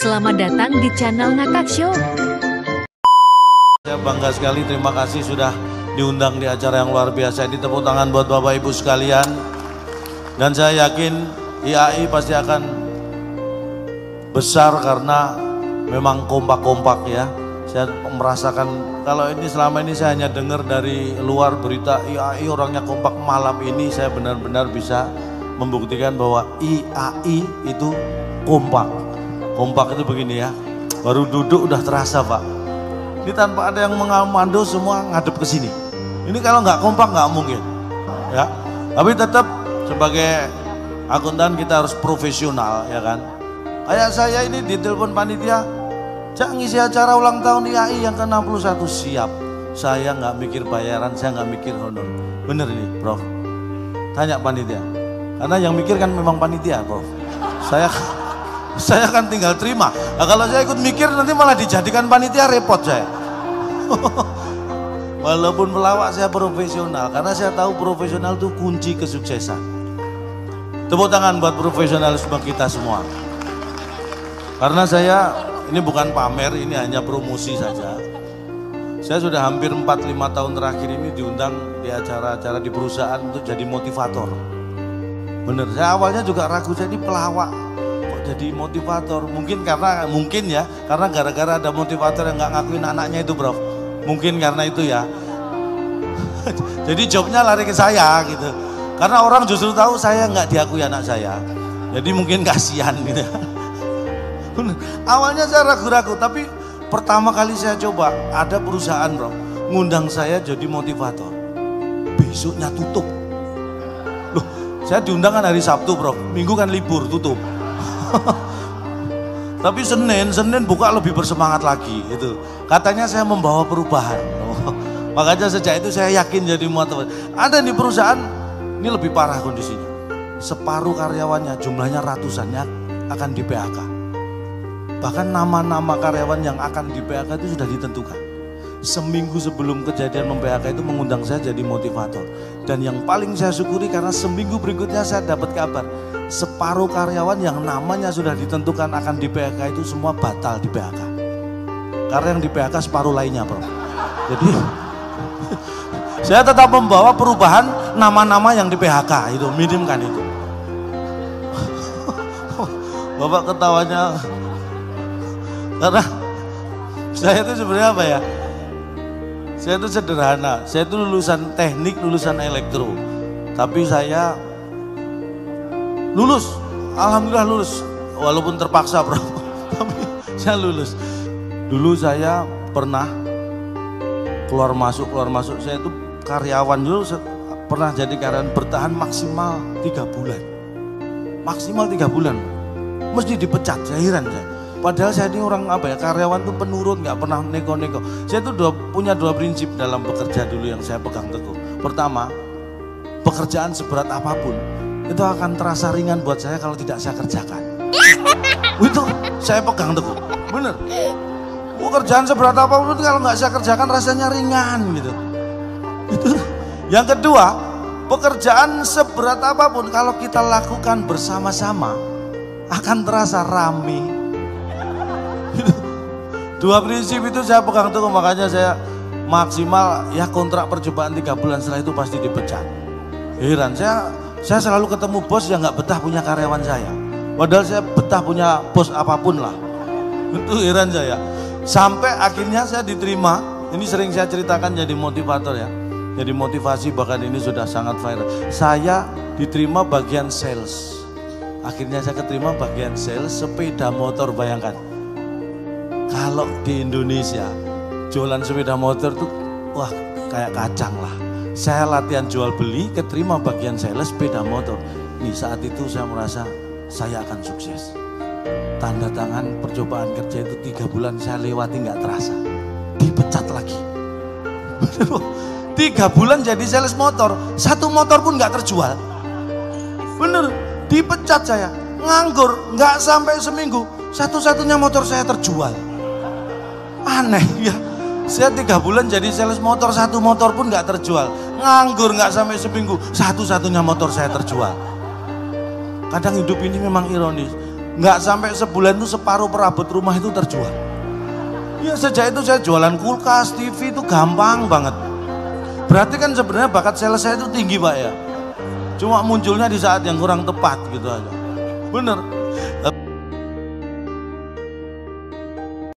Selamat datang di channel Ngakak Show. Saya bangga sekali, terima kasih sudah diundang di acara yang luar biasa ini. Tepuk tangan buat Bapak Ibu sekalian. Dan saya yakin IAI pasti akan besar karena memang kompak-kompak ya. Saya merasakan kalau ini selama ini saya hanya dengar dari luar berita IAI orangnya kompak. Malam ini saya benar-benar bisa membuktikan bahwa IAI itu kompak. Kompak itu begini ya, baru duduk udah terasa Pak. Ini tanpa ada yang mengamando semua ngadep ke sini. Ini kalau nggak kompak nggak mungkin. Ya, tapi tetap sebagai akuntan kita harus profesional ya kan. Kayak saya ini ditelepon panitia, Cak ngisi acara ulang tahun IAI yang ke-61 siap. Saya nggak mikir bayaran, saya nggak mikir honor. Bener ini Prof. Tanya panitia. Karena yang mikir kan memang panitia Prof. Saya kan tinggal terima. Nah, kalau saya ikut mikir nanti malah dijadikan panitia, repot saya. Walaupun pelawak saya profesional, karena saya tahu profesional itu kunci kesuksesan. Tepuk tangan buat profesionalisme kita semua. Karena saya ini bukan pamer, ini hanya promosi saja. Saya sudah hampir 4-5 tahun terakhir ini diundang di acara-acara di perusahaan untuk jadi motivator. Bener, saya awalnya juga ragu, saya ini pelawak jadi motivator. Mungkin karena gara-gara ada motivator yang nggak ngakuin anaknya itu Prof. Mungkin karena itu ya. Jadi jobnya lari ke saya gitu. Karena orang justru tahu saya nggak diakui anak saya. Jadi mungkin kasihan gitu. Awalnya saya ragu-ragu, tapi pertama kali saya coba ada perusahaan Prof ngundang saya jadi motivator. Besoknya tutup. Loh, saya diundang kan hari Sabtu Prof. Minggu kan libur tutup. Tapi Senin buka lebih bersemangat lagi itu. Katanya saya membawa perubahan. Makanya sejak itu saya yakin jadi motivator. Ada di perusahaan ini lebih parah kondisinya. Separuh karyawannya jumlahnya ratusannya akan di PHK. Bahkan nama-nama karyawan yang akan di PHK itu sudah ditentukan. Seminggu sebelum kejadian mem-PHK itu mengundang saya jadi motivator. Dan yang paling saya syukuri karena seminggu berikutnya saya dapat kabar separuh karyawan yang namanya sudah ditentukan akan di PHK itu semua batal di PHK. Karena yang di PHK separuh lainnya Bro. Jadi saya tetap membawa perubahan nama-nama yang di PHK itu, minim kan itu. Bapak ketawanya karena saya itu sebenarnya apa ya? Saya itu sederhana, saya itu lulusan teknik, lulusan elektro. Tapi saya lulus, alhamdulillah lulus. Walaupun terpaksa Bro, tapi saya lulus. Dulu saya pernah keluar masuk. Saya itu karyawan dulu, pernah jadi karyawan bertahan maksimal 3 bulan. Maksimal 3 bulan. Mesti dipecat, saya heran saya. Padahal saya ini orang apa ya, karyawan tuh penurut, nggak pernah nego-nego. Saya tuh punya 2 prinsip dalam bekerja dulu yang saya pegang teguh. Pertama, pekerjaan seberat apapun itu akan terasa ringan buat saya kalau tidak saya kerjakan. Itu saya pegang teguh, bener. Pekerjaan seberat apapun itu kalau nggak saya kerjakan rasanya ringan gitu. Itu. Yang kedua, pekerjaan seberat apapun kalau kita lakukan bersama-sama akan terasa rame. 2 prinsip itu saya pegang teguh, makanya saya maksimal ya kontrak percobaan 3 bulan, setelah itu pasti dipecat. Heran, saya selalu ketemu bos yang nggak betah punya karyawan saya. Padahal saya betah punya bos apapun lah. Itu heran saya. Sampai akhirnya saya diterima, ini sering saya ceritakan jadi motivator ya. Jadi motivasi bahkan ini sudah sangat viral. Saya diterima bagian sales. Akhirnya saya keterima bagian sales sepeda motor, bayangkan. Kalau di Indonesia jualan sepeda motor tuh wah kayak kacang lah. Saya latihan jual beli, keterima bagian sales sepeda motor. Nih saat itu saya merasa saya akan sukses. Tanda tangan percobaan kerja itu 3 bulan saya lewati nggak terasa. Dipecat lagi. 3 bulan jadi sales motor, 1 motor pun nggak terjual. Bener, dipecat saya. Nganggur, nggak sampai seminggu, satu-satunya motor saya terjual. Aneh ya, saya 3 bulan jadi sales motor, 1 motor pun nggak terjual. Nganggur nggak sampai seminggu, satu-satunya motor saya terjual. Kadang hidup ini memang ironis. nggak sampai sebulan itu separuh perabot rumah itu terjual. Ya sejak itu saya jualan kulkas, TV itu gampang banget. Berarti kan sebenarnya bakat sales saya itu tinggi Pak ya. Cuma munculnya di saat yang kurang tepat gitu aja. Bener.